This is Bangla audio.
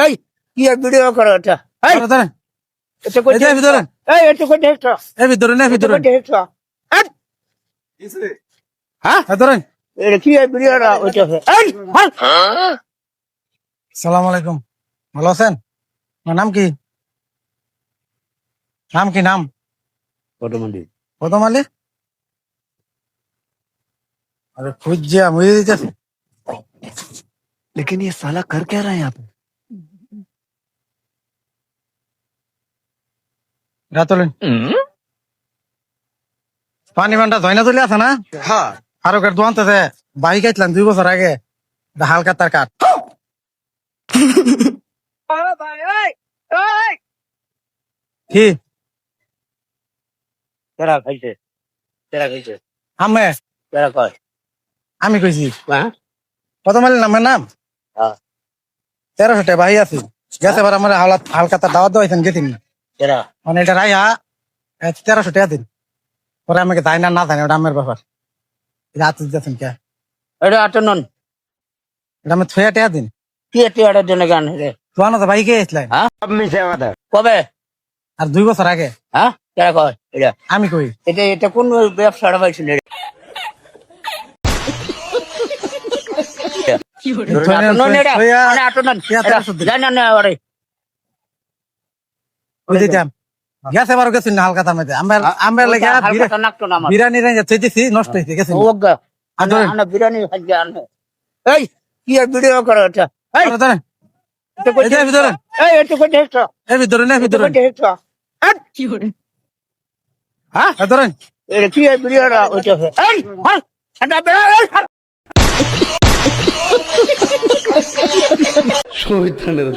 এই কি আর ভিডিও করো এটা এই ধরেন এটা কই এই যে ভিতরে এই এটা কই দেখছো এই ভিতরে না ভিতরে কই দেখছো হ্যাঁ ধরেন। এটা কি আর ভিডিও ওইটা এই সালাম আলাইকুম, ভালো আছেন? আপনার নাম কি? নাম কি নাম? অটোমেটিক প্রথম আলী। अरे खुद जा मुझे दीजिए। लेकिन ये साला कर क्या रहा है यहाँ पे রাতলেন পানি মানটা ধয়না চলে আছে না? हाँ ফারুকের দোয়ানতে বাইক আইছিলাম 2 বছর আগে, হালকা তার কাট কি तेरा कैसे तेरा कैसे আমি तेरा कौन আমি কইছি हाँ প্রথম আলী নামের নাম हाँ 1300 টাকা ভাই আছে গেছে এবার আমার হালকা তার দাওয়াত দেওয়াইছেন গেছিন तेरा মানে এটা রাইয়া 1300 টাকা দিন, পরে আমাকে তাই না তাই না ওটা আমার ব্যাপার। এটা হাতে দিতেছেন কে? এটা আটনন এটা আমি ছয়া টাকা দিন। কি এটি অর্ডার জন্য গান রে তোমার তো বাইকে আসলাই হ্যাঁ সব মিশে আমাদের কবে আর 2 বছর আগে। হ্যাঁ তেরা কয় এটা আমি কই এটা এটা কোন ব্যবসাটা পাইছিল রে আটনন এটা মানে আটনন জানা না আরে ওই দিতাম গেছে এবার গেছেন না হালকা তার মধ্যে আমরা লেগে হালকা নাকটো না আমার বিরিয়ানি রেঞ্জ চাইতেছি নষ্ট হয়েছে গেছেন। ওগা আনা বিরিয়ানি খাইতে আনে এই কি আর ভিডিও করো এটা এই ধরেন এটা কই এই যে ভিতরে এই এটা কই দেখছো এই ভিতরে না এটা ভিতরে কই দেখছো কি করে হ্যাঁ ধরেন এটা কি আর ভিডিও ওইটা এই হ্যাঁ ঠান্ডা বেড়া এই শহীদ খানের